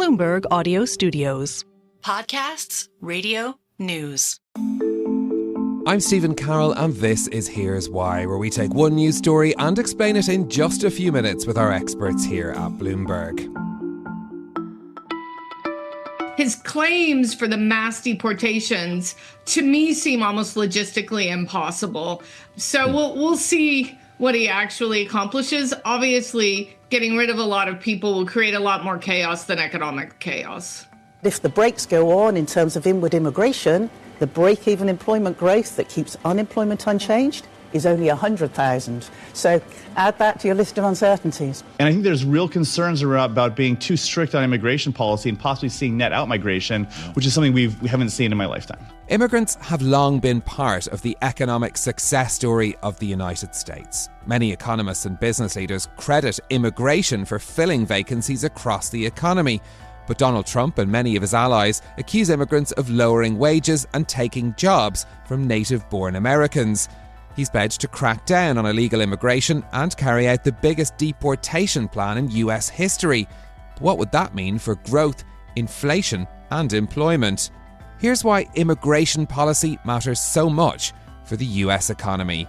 Bloomberg Audio Studios. Podcasts, radio, news. I'm Stephen Carroll, and this is Here's Why, where we take one news story and explain it in just a few minutes with our experts here at Bloomberg. His claims for the mass deportations, to me, seem almost logistically impossible. So we'll see what he actually accomplishes. Obviously, getting rid of a lot of people will create a lot more chaos than economic chaos. If the brakes go on in terms of inward immigration, the break-even employment growth that keeps unemployment unchanged is only 100,000. So add that to your list of uncertainties. And I think there's real concerns about being too strict on immigration policy and possibly seeing net out migration, which is something we haven't seen in my lifetime. Immigrants have long been part of the economic success story of the United States. Many economists and business leaders credit immigration for filling vacancies across the economy. But Donald Trump and many of his allies accuse immigrants of lowering wages and taking jobs from native-born Americans. He's pledged to crack down on illegal immigration and carry out the biggest deportation plan in US history. What would that mean for growth, inflation, and employment? Here's why immigration policy matters so much for the US economy.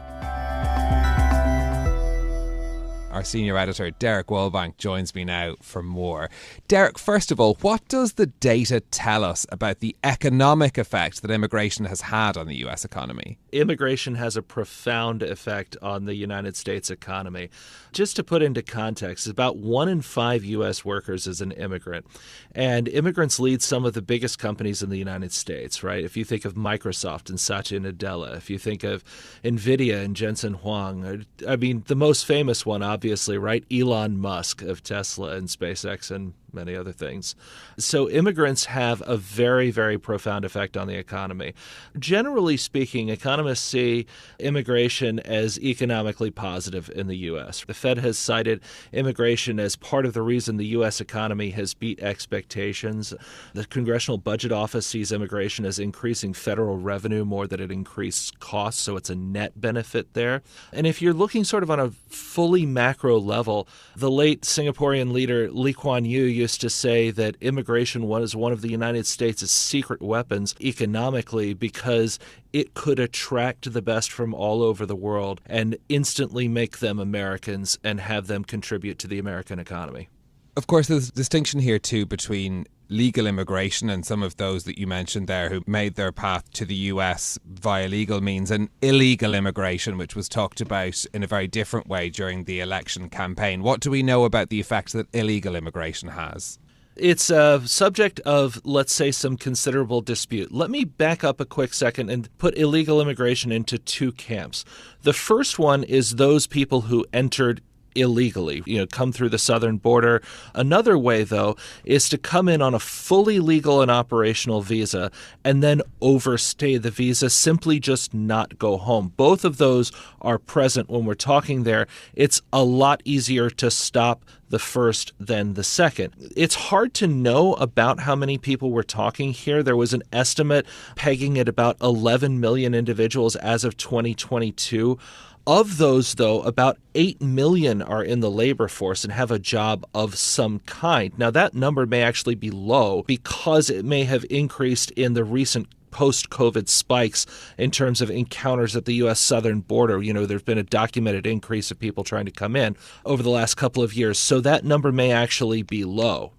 Our senior editor, Derek Wallbank, joins me now for more. Derek, first of all, what does the data tell us about the economic effect that immigration has had on the US economy? Immigration has a profound effect on the United States economy. Just to put into context, about 1 in 5 U.S. workers is an immigrant. And immigrants lead some of the biggest companies in the United States, right? If you think of Microsoft and Satya Nadella, if you think of NVIDIA and Jensen Huang, I mean, the most famous one, obviously, right? Elon Musk of Tesla and SpaceX and many other things. So immigrants have a very, very profound effect on the economy. Generally speaking, economists see immigration as economically positive in the U.S. The Fed has cited immigration as part of the reason the U.S. economy has beat expectations. The Congressional Budget Office sees immigration as increasing federal revenue more than it increased costs, so it's a net benefit there. And if you're looking sort of on a fully macro level, the late Singaporean leader Lee Kuan Yew used to say that immigration was one of the United States' secret weapons economically because it could attract the best from all over the world and instantly make them Americans and have them contribute to the American economy. Of course, there's a distinction here too between legal immigration and some of those that you mentioned there who made their path to the US via legal means, and illegal immigration, which was talked about in a very different way during the election campaign. What do we know about the effects that illegal immigration has? It's a subject of, let's say, some considerable dispute. Let me back up a quick second and put illegal immigration into 2 camps. The first one is those people who entered illegally, come through the southern border. Another way, though, is to come in on a fully legal and operational visa and then overstay the visa, simply just not go home. Both of those are present when we're talking there. It's a lot easier to stop the first than the second. It's hard to know about how many people we're talking here. There was an estimate pegging at about 11 million individuals as of 2022. Of those, though, about 8 million are in the labor force and have a job of some kind. Now, that number may actually be low because it may have increased in the recent post-COVID spikes in terms of encounters at the U.S. southern border. There's been a documented increase of people trying to come in over the last couple of years. So that number may actually be low.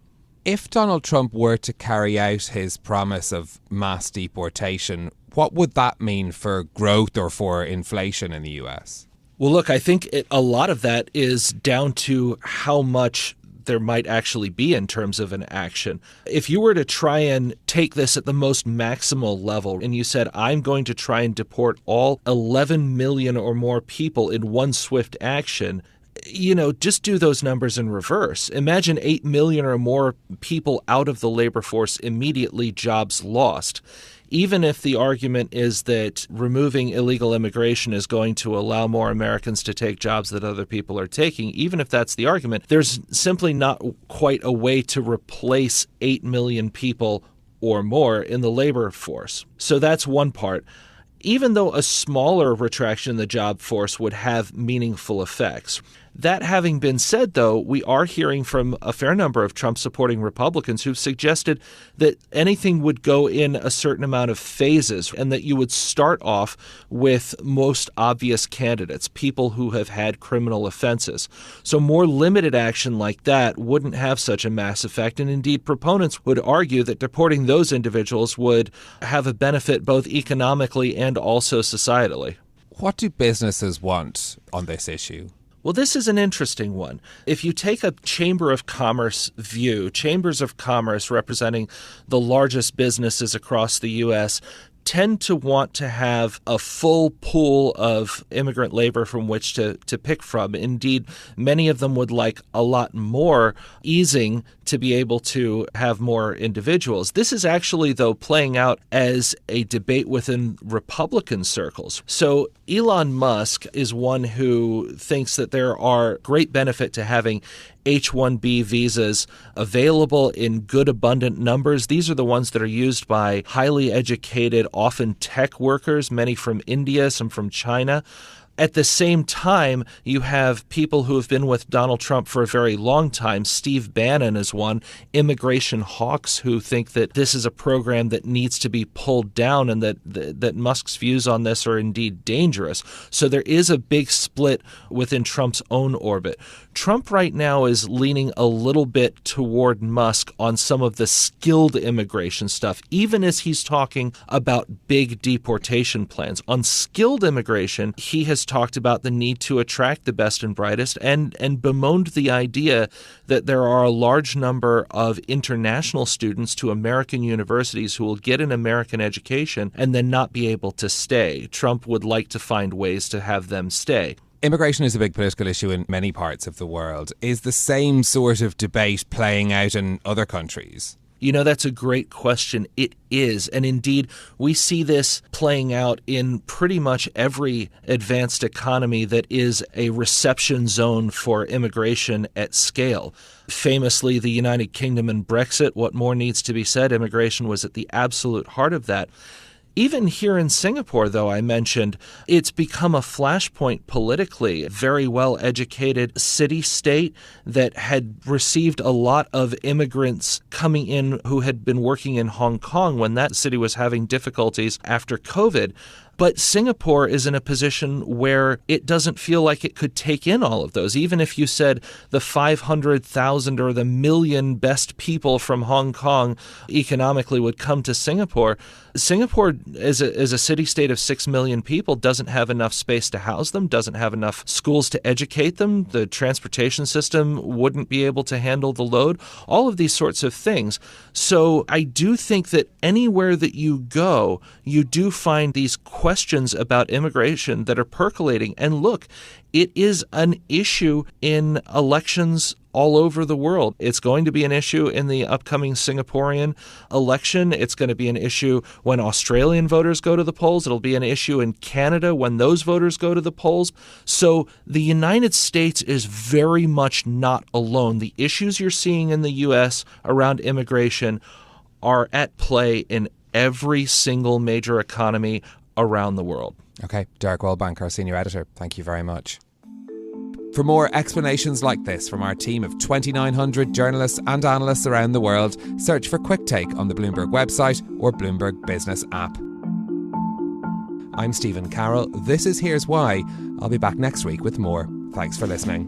If Donald Trump were to carry out his promise of mass deportation, what would that mean for growth or for inflation in the US? Well, look, I think a lot of that is down to how much there might actually be in terms of an action. If you were to try and take this at the most maximal level and you said, I'm going to try and deport all 11 million or more people in one swift action, just do those numbers in reverse. Imagine 8 million or more people out of the labor force immediately, jobs lost. Even if the argument is that removing illegal immigration is going to allow more Americans to take jobs that other people are taking, even if that's the argument, there's simply not quite a way to replace 8 million people or more in the labor force. So that's one part. Even though a smaller retraction in the job force would have meaningful effects, That having been said, though, we are hearing from a fair number of Trump-supporting Republicans who've suggested that anything would go in a certain amount of phases and that you would start off with most obvious candidates, people who have had criminal offenses. So more limited action like that wouldn't have such a mass effect, and indeed proponents would argue that deporting those individuals would have a benefit both economically and also societally. What do businesses want on this issue? Well, this is an interesting one. If you take a Chamber of Commerce view, chambers of commerce representing the largest businesses across the U.S. tend to want to have a full pool of immigrant labor from which to pick from. Indeed, many of them would like a lot more easing to be able to have more individuals. This is actually, though, playing out as a debate within Republican circles. So Elon Musk is one who thinks that there are great benefit to having H-1B visas available in good, abundant numbers. These are the ones that are used by highly educated, often tech workers, many from India, some from China. At the same time, you have people who have been with Donald Trump for a very long time. Steve Bannon is one. Immigration hawks who think that this is a program that needs to be pulled down and that Musk's views on this are indeed dangerous. So there is a big split within Trump's own orbit. Trump right now is leaning a little bit toward Musk on some of the skilled immigration stuff, even as he's talking about big deportation plans. On skilled immigration, he has talked about the need to attract the best and brightest and bemoaned the idea that there are a large number of international students to American universities who will get an American education and then not be able to stay. Trump would like to find ways to have them stay. Immigration is a big political issue in many parts of the world. Is the same sort of debate playing out in other countries? You know, that's a great question. It is. And indeed, we see this playing out in pretty much every advanced economy that is a reception zone for immigration at scale. Famously, the United Kingdom and Brexit, what more needs to be said? Immigration was at the absolute heart of that. Even here in Singapore, though, I mentioned, it's become a flashpoint politically. A very well-educated city-state that had received a lot of immigrants coming in who had been working in Hong Kong when that city was having difficulties after COVID. But Singapore is in a position where it doesn't feel like it could take in all of those. Even if you said the 500,000 or the million best people from Hong Kong economically would come to Singapore, Singapore, as a city-state of 6 million people, doesn't have enough space to house them, doesn't have enough schools to educate them. The transportation system wouldn't be able to handle the load, all of these sorts of things. So I do think that anywhere that you go, you do find these questions about immigration that are percolating. And look, it is an issue in elections all over the world. It's going to be an issue in the upcoming Singaporean election. It's going to be an issue when Australian voters go to the polls. It'll be an issue in Canada when those voters go to the polls. So the United States is very much not alone. The issues you're seeing in the U.S. around immigration are at play in every single major economy around the world. Okay, Derek Wallbank, our senior editor, thank you very much. For more explanations like this from our team of 2,900 journalists and analysts around the world, search for Quick Take on the Bloomberg website or Bloomberg Business app. I'm Stephen Carroll. This is Here's Why. I'll be back next week with more. Thanks for listening.